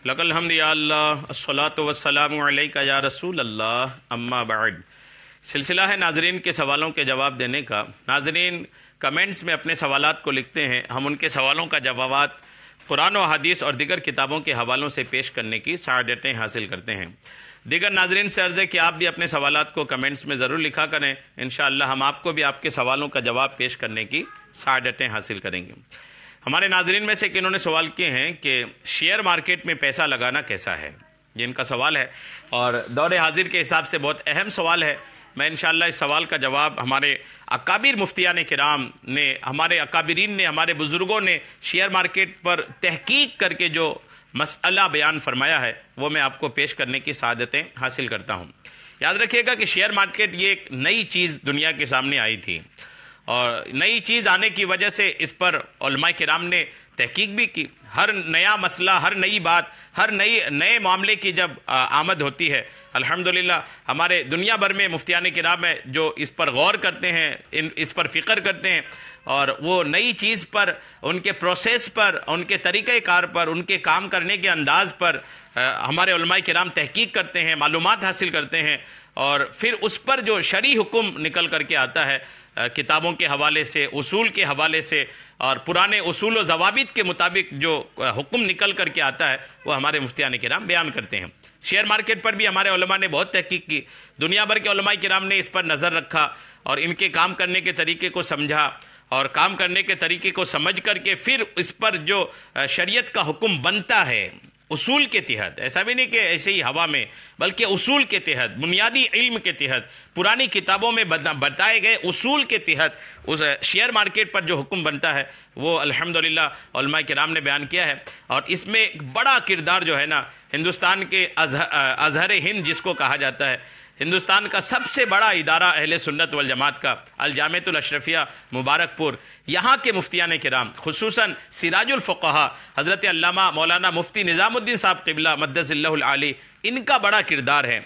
لک الحمد یا اللہ الصلاۃ والسلام علیک یا رسول اللہ اما بعد۔ سلسلہ ہے ناظرین کے سوالوں کے جواب دینے کا۔ ناظرین کمنٹس میں اپنے سوالات کو لکھتے ہیں، ہم ان کے سوالوں کا جوابات قرآن و حدیث اور دیگر کتابوں کے حوالوں سے پیش کرنے کی سعادتیں حاصل کرتے ہیں۔ دیگر ناظرین سے عرض ہے کہ آپ بھی اپنے سوالات کو کمنٹس میں ضرور لکھا کریں، انشاءاللہ ہم آپ کو بھی آپ کے سوالوں کا جواب پیش کرنے کی سعادتیں حاصل کریں گے۔ ہمارے ناظرین میں سے انہوں نے سوال کیے ہیں کہ شیئر مارکیٹ میں پیسہ لگانا کیسا ہے، یہ ان کا سوال ہے اور دور حاضر کے حساب سے بہت اہم سوال ہے۔ میں انشاءاللہ اس سوال کا جواب ہمارے اکابر مفتیان کرام نے، ہمارے اکابرین نے، ہمارے بزرگوں نے شیئر مارکیٹ پر تحقیق کر کے جو مسئلہ بیان فرمایا ہے وہ میں آپ کو پیش کرنے کی سعادتیں حاصل کرتا ہوں۔ یاد رکھیے گا کہ شیئر مارکیٹ یہ ایک نئی چیز دنیا کے سامنے آئی تھی اور نئی چیز آنے کی وجہ سے اس پر علماء کرام نے تحقیق بھی کی۔ ہر نیا مسئلہ، ہر نئی بات، ہر نئے معاملے کی جب آمد ہوتی ہے، الحمدللہ ہمارے دنیا بھر میں مفتیان کرام ہیں جو اس پر غور کرتے ہیں، اس پر فکر کرتے ہیں اور وہ نئی چیز پر، ان کے پروسیس پر، ان کے طریقہ کار پر، ان کے کام کرنے کے انداز پر ہمارے علماء کرام تحقیق کرتے ہیں، معلومات حاصل کرتے ہیں اور پھر اس پر جو شرعی حکم نکل کر کے آتا ہے کتابوں کے حوالے سے، اصول کے حوالے سے اور پرانے اصول و ضوابط کے مطابق جو حکم نکل کر کے آتا ہے وہ ہمارے مفتیان کرام بیان کرتے ہیں۔ شیئر مارکیٹ پر بھی ہمارے علماء نے بہت تحقیق کی، دنیا بھر کے علماء کرام نے اس پر نظر رکھا اور ان کے کام کرنے کے طریقے کو سمجھا اور کام کرنے کے طریقے کو سمجھ کر کے پھر اس پر جو شریعت کا حکم بنتا ہے اصول کے تحت، ایسا بھی نہیں کہ ایسے ہی ہوا میں، بلکہ اصول کے تحت، بنیادی علم کے تحت، پرانی کتابوں میں بتائے گئے اصول کے تحت اس شیئر مارکیٹ پر جو حکم بنتا ہے وہ الحمدللہ علماء کرام نے بیان کیا ہے۔ اور اس میں ایک بڑا کردار جو ہے نا، ہندوستان کے ازہر ہند جس کو کہا جاتا ہے، ہندوستان کا سب سے بڑا ادارہ اہل سنت والجماعت کا الجامعۃ الاشرفیہ مبارک پور، یہاں کے مفتیان کرام خصوصاً سراج الفقہا حضرت علامہ مولانا مفتی نظام الدین صاحب قبلہ مدث اللہ العالی، ان کا بڑا کردار ہے۔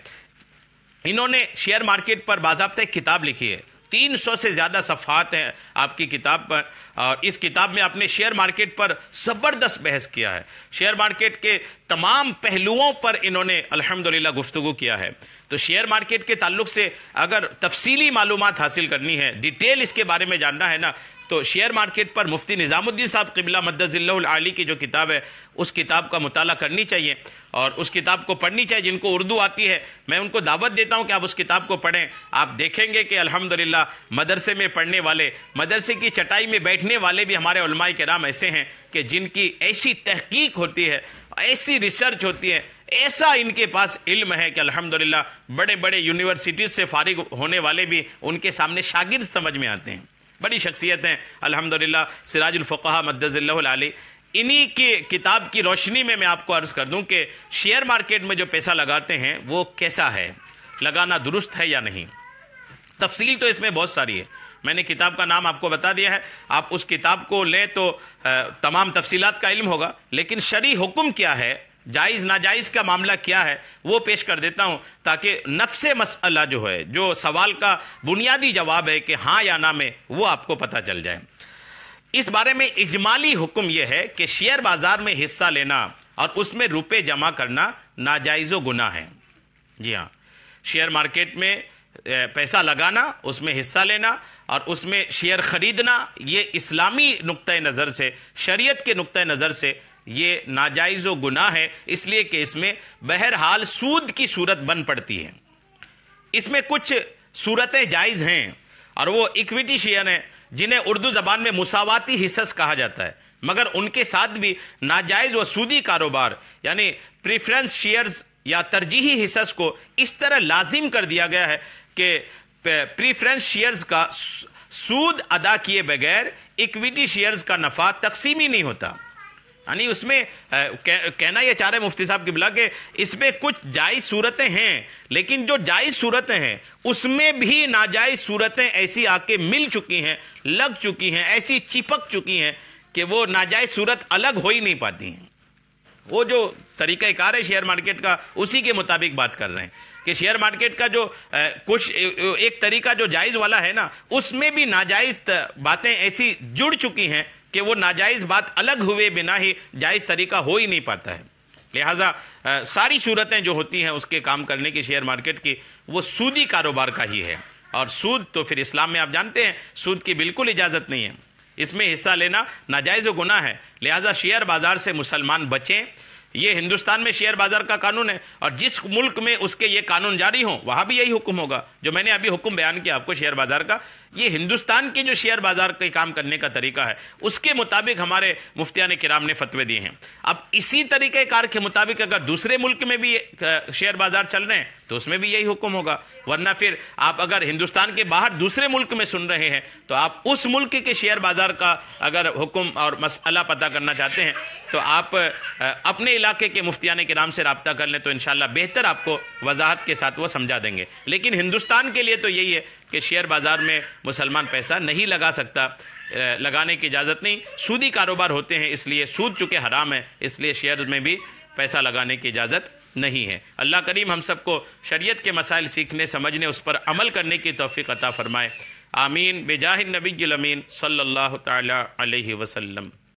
انہوں نے شیئر مارکیٹ پر باضابطہ ایک کتاب لکھی ہے، 300 سے زیادہ صفحات ہیں آپ کی کتاب پر اور اس کتاب میں آپ نے شیئر مارکیٹ پر زبردست بحث کیا ہے، شیئر مارکیٹ کے تمام پہلوؤں پر انہوں نے الحمدللہ گفتگو کیا ہے۔ تو شیئر مارکیٹ کے تعلق سے اگر تفصیلی معلومات حاصل کرنی ہے، ڈیٹیل اس کے بارے میں جاننا ہے نا، تو شیئر مارکیٹ پر مفتی نظام الدین صاحب قبلہ مدث اللہ العالی کی جو کتاب ہے اس کتاب کا مطالعہ کرنی چاہیے اور اس کتاب کو پڑھنی چاہیے۔ جن کو اردو آتی ہے میں ان کو دعوت دیتا ہوں کہ آپ اس کتاب کو پڑھیں، آپ دیکھیں گے کہ الحمدللہ مدرسے میں پڑھنے والے، مدرسے کی چٹائی میں بیٹھنے والے بھی ہمارے علماء کرام ایسے ہیں کہ جن کی ایسی تحقیق ہوتی ہے، ایسی ریسرچ ہوتی ہے، ایسا ان کے پاس علم ہے کہ الحمدللہ بڑے بڑے یونیورسٹیز سے فارغ ہونے والے بھی ان کے سامنے شاگرد سمجھ میں آتے ہیں۔ بڑی شخصیت ہیں الحمدللہ سراج الفقہا مدث اللہ العالی۔ انہی کی کتاب کی روشنی میں آپ کو عرض کر دوں کہ شیئر مارکیٹ میں جو پیسہ لگاتے ہیں وہ کیسا ہے، لگانا درست ہے یا نہیں۔ تفصیل تو اس میں بہت ساری ہے، میں نے کتاب کا نام آپ کو بتا دیا ہے، آپ اس کتاب کو لیں تو تمام تفصیلات کا علم ہوگا، لیکن شرعی حکم کیا ہے، جائز ناجائز کا معاملہ کیا ہے وہ پیش کر دیتا ہوں تاکہ نفس مسئلہ جو ہے، جو سوال کا بنیادی جواب ہے کہ ہاں یا نہ میں، وہ آپ کو پتہ چل جائے۔ اس بارے میں اجمالی حکم یہ ہے کہ شیئر بازار میں حصہ لینا اور اس میں روپے جمع کرنا ناجائز و گناہ ہے۔ جی ہاں، شیئر مارکیٹ میں پیسہ لگانا، اس میں حصہ لینا اور اس میں شیئر خریدنا، یہ اسلامی نقطہ نظر سے، شریعت کے نقطہ نظر سے یہ ناجائز و گناہ ہے، اس لیے کہ اس میں بہرحال سود کی صورت بن پڑتی ہے۔ اس میں کچھ صورتیں جائز ہیں اور وہ ایکویٹی شیئر ہیں جنہیں اردو زبان میں مساواتی حصص کہا جاتا ہے، مگر ان کے ساتھ بھی ناجائز و سودی کاروبار یعنی پریفرنس شیئرز یا ترجیحی حصص کو اس طرح لازم کر دیا گیا ہے کہ پریفرنس شیئرز کا سود ادا کیے بغیر ایکویٹی شیئرز کا نفع تقسیمی نہیں ہوتا۔ یعنی اس میں کہنا یہ چاہ رہے مفتی صاحب کی بلا کہ اس میں کچھ جائز صورتیں ہیں، لیکن جو جائز صورتیں ہیں اس میں بھی ناجائز صورتیں ایسی آ کے مل چکی ہیں، لگ چکی ہیں، ایسی چپک چکی ہیں کہ وہ ناجائز صورت الگ ہو ہی نہیں پاتی ہیں۔ وہ جو طریقہ کار ہے شیئر مارکیٹ کا، اسی کے مطابق بات کر رہے ہیں کہ شیئر مارکیٹ کا جو کچھ ایک طریقہ جو جائز والا ہے نا، اس میں بھی ناجائز باتیں ایسی جڑ چکی ہیں کہ وہ ناجائز بات الگ ہوئے بنا ہی جائز طریقہ ہو ہی نہیں پاتا ہے۔ لہٰذا ساری صورتیں جو ہوتی ہیں اس کے کام کرنے کی شیئر مارکیٹ کی، وہ سودی کاروبار کا ہی ہے، اور سود تو پھر اسلام میں آپ جانتے ہیں سود کی بالکل اجازت نہیں ہے، اس میں حصہ لینا ناجائز و گناہ ہے۔ لہٰذا شیئر بازار سے مسلمان بچیں۔ یہ ہندوستان میں شیئر بازار کا قانون ہے، اور جس ملک میں اس کے یہ قانون جاری ہوں وہاں بھی یہی حکم ہوگا۔ جو میں نے ابھی حکم بیان کیا آپ کو شیئر بازار کا، یہ ہندوستان کے جو شیئر بازار کے کام کرنے کا طریقہ ہے اس کے مطابق ہمارے مفتیان کرام نے فتوے دیے ہیں۔ اب اسی طریقہ کار کے مطابق اگر دوسرے ملک میں بھی شیئر بازار چل رہے ہیں تو اس میں بھی یہی حکم ہوگا، ورنہ پھر آپ اگر ہندوستان کے باہر دوسرے ملک میں سن رہے ہیں تو آپ اس ملک کے شیئر بازار کا اگر حکم اور مسئلہ پتہ کرنا چاہتے ہیں تو آپ اپنے علاقے کے مفتیان کرام سے رابطہ کر لیں، تو انشاءاللہ بہتر آپ کو وضاحت کے ساتھ وہ سمجھا دیں گے۔ لیکن ہندوستان کے لیے تو یہی ہے کہ شیئر بازار میں مسلمان پیسہ نہیں لگا سکتا، لگانے کی اجازت نہیں، سودی کاروبار ہوتے ہیں، اس لیے سود چونکہ حرام ہے اس لیے شیئر میں بھی پیسہ لگانے کی اجازت نہیں ہے۔ اللہ کریم ہم سب کو شریعت کے مسائل سیکھنے، سمجھنے، اس پر عمل کرنے کی توفیق عطا فرمائے۔ آمین بجاہ النبی الامین صلی اللہ تعالی علیہ وسلم۔